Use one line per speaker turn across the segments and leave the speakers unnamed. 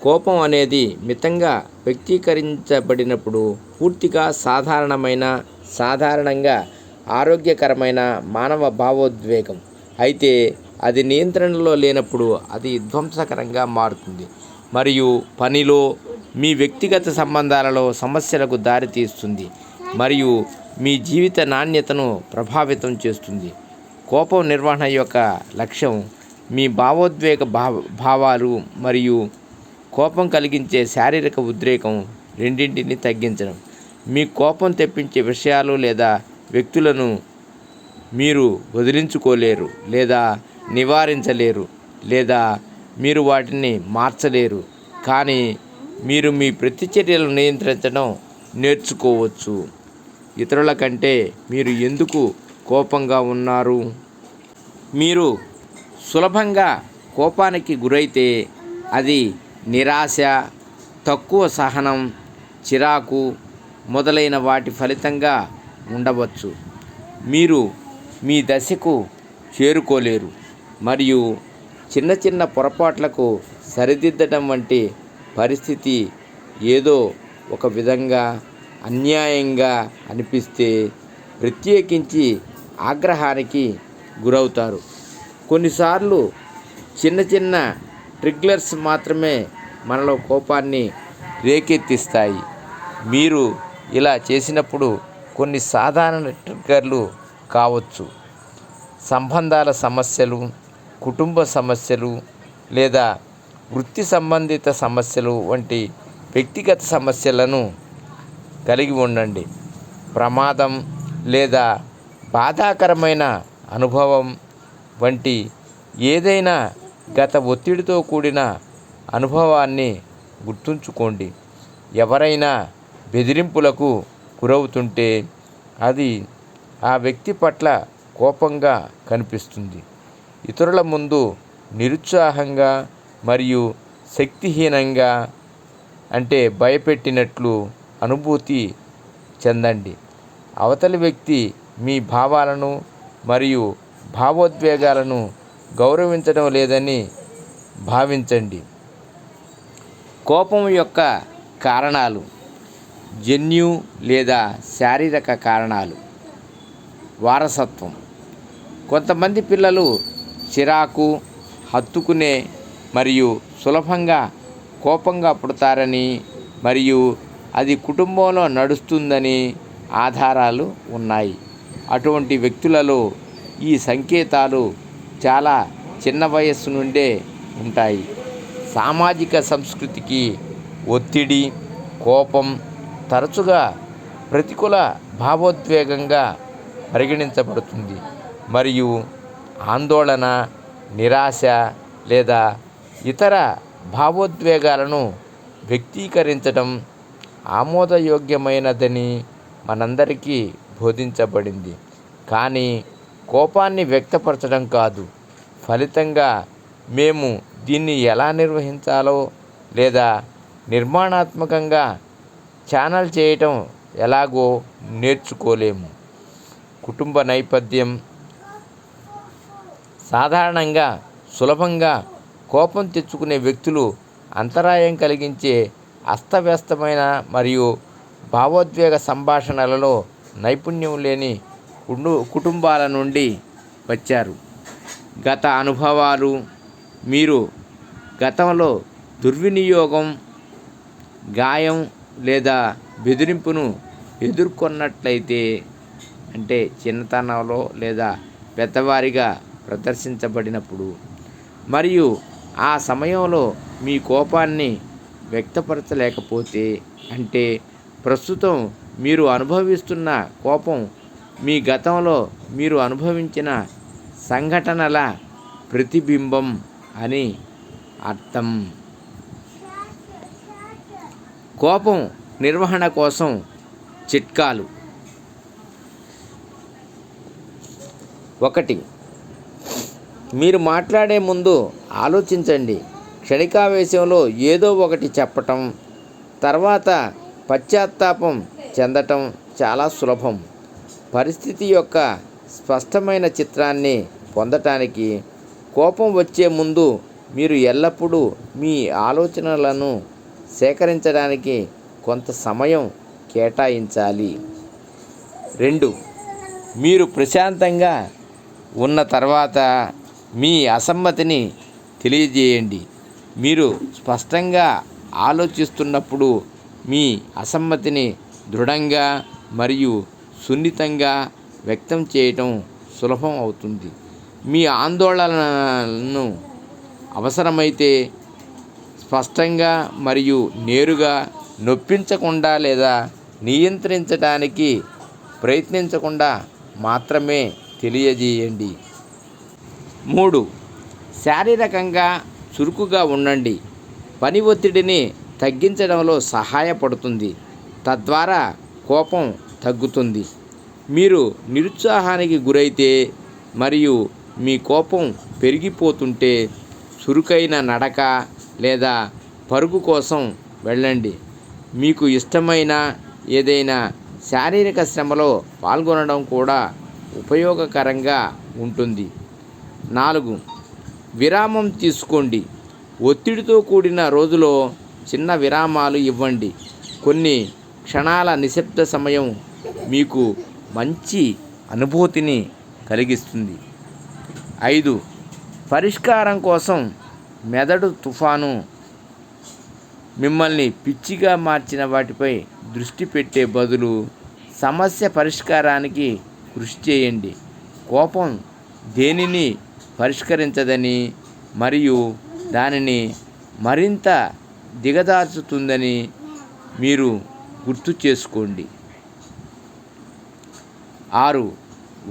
కోపం అనేది మితంగా వ్యక్తీకరించబడినప్పుడు పూర్తిగా సాధారణంగా ఆరోగ్యకరమైన మానవ భావోద్వేగం. అయితే అది నియంత్రణలో లేనప్పుడు అది విధ్వంసకరంగా మారుతుంది మరియు పనిలో, మీ వ్యక్తిగత సంబంధాలలో సమస్యలకు దారితీస్తుంది మరియు మీ జీవిత నాణ్యతను ప్రభావితం చేస్తుంది. కోపం నిర్వహణ యొక్క లక్ష్యం మీ భావోద్వేగ భావాలు మరియు కోపం కలిగించే శారీరక ఉద్రేకం రెండింటిని తగ్గించడం. మీ కోపం తెప్పించే విషయాలు లేదా వ్యక్తులను మీరు వదిలించుకోలేరు లేదా నివారించలేరు లేదా మీరు వాటిని మార్చలేరు, కానీ మీరు మీ ప్రతిచర్యలను నియంత్రించడం నేర్చుకోవచ్చు. ఇతరుల కంటే మీరు ఎందుకు కోపంగా ఉన్నారు? మీరు సులభంగా కోపానికి గురైతే అది నిరాశ, తక్కువ సహనం, చిరాకు మొదలైన వాటి ఫలితంగా ఉండవచ్చు. మీరు మీ దశకు చేరుకోలేరు మరియు చిన్న చిన్న పొరపాట్లకు సరిదిద్దడం వంటి పరిస్థితి ఏదో ఒక విధంగా అన్యాయంగా అనిపిస్తే ప్రత్యేకించి ఆగ్రహానికి గురవుతారు. కొన్నిసార్లు చిన్న చిన్న ట్రిగ్గర్స్ మాత్రమే మనలో కోపాన్ని రేకెత్తిస్తాయి. మీరు ఇలా చేసినప్పుడు కొన్ని సాధారణ ట్రిగ్గర్లు కావచ్చు: సంబంధాల సమస్యలు, కుటుంబ సమస్యలు లేదా వృత్తి సంబంధిత సమస్యలు వంటి వ్యక్తిగత సమస్యలను కలిగి ఉండండి. ప్రమాదం లేదా బాధాకరమైన అనుభవం వంటి ఏదైనా గత ఒత్తిడితో కూడిన అనుభవాన్ని గుర్తుంచుకోండి. ఎవరైనా బెదిరింపులకు గురవుతుంటే అది ఆ వ్యక్తి పట్ల కోపంగా కనిపిస్తుంది. ఇతరుల ముందు నిరుత్సాహంగా మరియు శక్తిహీనంగా, అంటే భయపెట్టినట్లు అనుభూతి చెందండి. అవతలి వ్యక్తి మీ భావాలను మరియు భావోద్వేగాలను గౌరవించడం లేదని భావించండి. కోపం యొక్క కారణాలు: జన్యు లేదా శారీరక కారణాలు. వారసత్వం: కొంతమంది పిల్లలు చిరాకు, హత్తుకునే మరియు సులభంగా కోపంగా పుడతారని మరియు అది కుటుంబంలో నడుస్తుందని ఆధారాలు ఉన్నాయి. అటువంటి వ్యక్తులలో ఈ సంకేతాలు చాలా చిన్న వయస్సు నుండే ఉంటాయి. సామాజిక సంస్కృతికి ఒత్తిడి, కోపం తరచుగా ప్రతికూల భావోద్వేగంగా పరిగణించబడుతుంది మరియు ఆందోళన, నిరాశ లేదా ఇతర భావోద్వేగాలను వ్యక్తీకరించడం ఆమోదయోగ్యమైనదని మనందరికీ బోధించబడింది, కానీ కోపాన్ని వ్యక్తపరచడం కాదు. ఫలితంగా మేము దీన్ని ఎలా నిర్వహించాలో లేదా నిర్మాణాత్మకంగా ఛానల్ చేయటం ఎలాగో నేర్చుకోలేము. కుటుంబ నేపథ్యం: సాధారణంగా సులభంగా కోపం తెచ్చుకునే వ్యక్తులు అంతరాయం కలిగించే అస్తవ్యస్తమైన మరియు భావోద్వేగ సంభాషణలలో నైపుణ్యం లేని కుటుంబాల నుండి వచ్చారు. గత అనుభవాలు: మీరు గతంలో దుర్వినియోగం, గాయం లేదా బెదిరింపును ఎదుర్కొన్నట్లయితే, అంటే చిన్నతనంలో లేదా పెద్దవారిగా ప్రదర్శించబడినప్పుడు, మరియు ఆ సమయంలో మీ కోపాన్ని వ్యక్తపరచలేకపోతే, అంటే ప్రస్తుతం మీరు అనుభవిస్తున్న కోపం మీ గతంలో మీరు అనుభవించిన సంఘటనల ప్రతిబింబం అని అర్థం. కోపం నిర్వహణ కోసం చిట్కాలు: 1. మీరు మాట్లాడే ముందు ఆలోచించండి. క్షణికావేశంలో ఏదో ఒకటి చెప్పటం తర్వాత పశ్చాత్తాపం చెందటం చాలా సులభం. పరిస్థితి యొక్క స్పష్టమైన చిత్రాన్ని పొందటానికి కోపం వచ్చే ముందు మీరు ఎల్లప్పుడూ మీ ఆలోచనలను సేకరించడానికి కొంత సమయం కేటాయించాలి. 2. మీరు ప్రశాంతంగా ఉన్న తర్వాత మీ అసమ్మతిని తెలియజేయండి. మీరు స్పష్టంగా ఆలోచిస్తున్నప్పుడు మీ అసమ్మతిని దృఢంగా మరియు సున్నితంగా వ్యక్తం చేయటం సులభం అవుతుంది. మీ ఆందోళనలను అవసరమైతే స్పష్టంగా మరియు నేరుగా, నొప్పించకుండా లేదా నియంత్రించడానికి ప్రయత్నించకుండా మాత్రమే తెలియజేయండి. 3. శారీరకంగా చురుకుగా ఉండండి. పని ఒత్తిడిని తగ్గించడంలో సహాయపడుతుంది, తద్వారా కోపం తగ్గుతుంది. మీరు నిరుత్సాహానికి గురైతే మరియు మీ కోపం పెరిగిపోతుంటే చురుకైన నడక లేదా పరుగు కోసం వెళ్ళండి. మీకు ఇష్టమైన ఏదైనా శారీరక శ్రమలో పాల్గొనడం కూడా ఉపయోగకరంగా ఉంటుంది. 4. విరామం తీసుకోండి. ఒత్తిడితో కూడిన రోజులో చిన్న విరామాలు ఇవ్వండి. కొన్ని క్షణాల నిశ్శబ్ద సమయం మీకు మంచి అనుభూతిని కలిగిస్తుంది. 5. పరిష్కారం కోసం మెదడు తుఫాను. మిమ్మల్ని పిచ్చిగా మార్చిన వాటిపై దృష్టి పెట్టే బదులు సమస్య పరిష్కారానికి కృషి చేయండి. కోపం దేనిని పరిష్కరించదని మరియు దానిని మరింత దిగజార్చుతుందని మీరు గుర్తు చేసుకోండి. 6.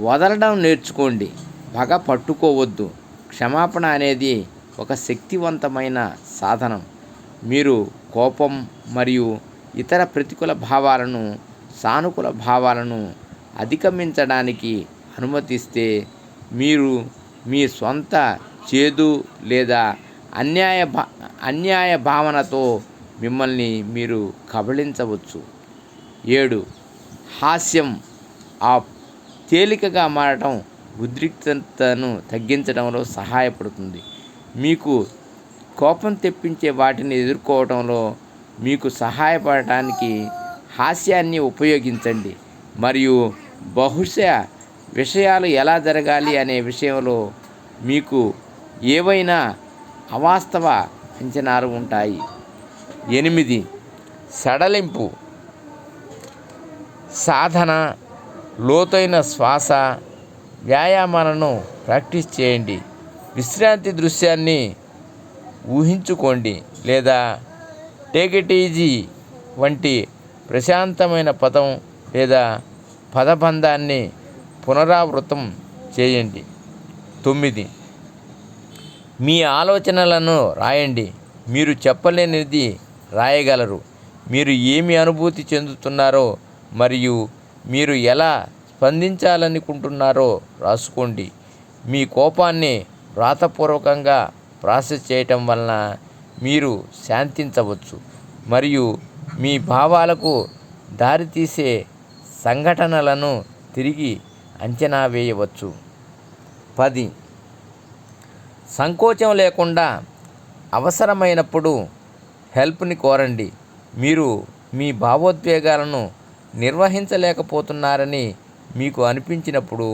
వదలడం నేర్చుకోండి. పగ పట్టుకోవద్దు. క్షమాపణ అనేది ఒక శక్తివంతమైన సాధనం. మీరు కోపం మరియు ఇతర ప్రతికూల భావాలను సానుకూల భావాలను అధిగమించడానికి అనుమతిస్తే మీరు మీ సొంత చేదు లేదా అన్యాయ భావనతో మిమ్మల్ని మీరు కబళించవచ్చు. 7. హాస్యం తేలికగా మారటం ఉద్రిక్తతను తగ్గించడంలో సహాయపడుతుంది. మీకు కోపం తెప్పించే వాటిని ఎదుర్కోవడంలో మీకు సహాయపడటానికి హాస్యాన్ని ఉపయోగించండి మరియు బహుశా విషయాలు ఎలా జరగాలి అనే విషయంలో మీకు ఏవైనా అవాస్తవ అంచనాలు ఉంటాయి. 8. సడలింపు సాధన. లోతైన శ్వాస వ్యాయామాలను ప్రాక్టీస్ చేయండి. విశ్రాంతి దృశ్యాన్ని ఊహించుకోండి లేదా టేక్ ఇట్ ఈజీ వంటి ప్రశాంతమైన పదం లేదా పదబంధాన్ని పునరావృతం చేయండి. 9. మీ ఆలోచనలను రాయండి. మీరు చెప్పలేనిది రాయగలరు. మీరు ఏమి అనుభూతి చెందుతున్నారో మరియు మీరు ఎలా స్పందించాలనుకుంటున్నారో రాసుకోండి. మీ కోపాన్ని వ్రాతపూర్వకంగా ప్రాసెస్ చేయటం వలన మీరు శాంతించవచ్చు మరియు మీ భావాలకు దారితీసే సంఘటనలను తిరిగి అంచనా వేయవచ్చు. 10. సంకోచం లేకుండా అవసరమైనప్పుడు హెల్ప్ని కోరండి. మీరు మీ భావోద్వేగాలను నిర్వహించలేకపోతున్నారని మీకు అనిపించినప్పుడు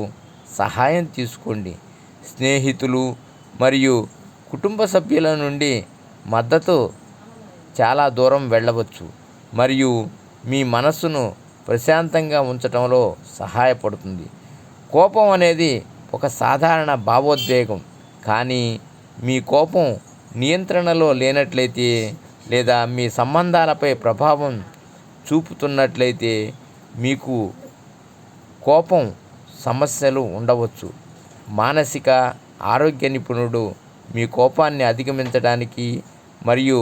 సహాయం తీసుకోండి. స్నేహితులు మరియు కుటుంబ సభ్యుల నుండి మద్దతు చాలా దూరం వెళ్ళవచ్చు మరియు మీ మనస్సును ప్రశాంతంగా ఉంచడంలో సహాయపడుతుంది. కోపం అనేది ఒక సాధారణ భావోద్వేగం, కానీ మీ కోపం నియంత్రణలో లేనట్లయితే లేదా మీ సంబంధాలపై ప్రభావం చూపుతున్నట్లయితే మీకు కోపం సమస్యలు ఉండవచ్చు. మానసిక ఆరోగ్య నిపుణుడు మీ కోపాన్ని అధిగమించడానికి మరియు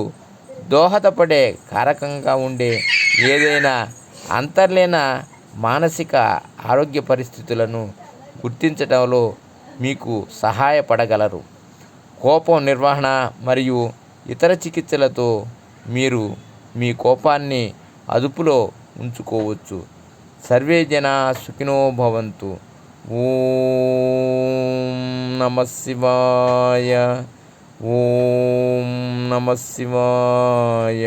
దోహదపడే కారకంగా ఉండే ఏదైనా అంతర్లీన మానసిక ఆరోగ్య పరిస్థితులను గుర్తించడంలో మీకు సహాయపడగలరు. కోపం నిర్వహణ మరియు ఇతర చికిత్సలతో మీరు మీ కోపాన్ని అదుపులో ఉంచుకోవచ్చు. సర్వే జనా సుఖినో భవంతు. ఓం నమః శివాయ. ఓం నమ శివాయ.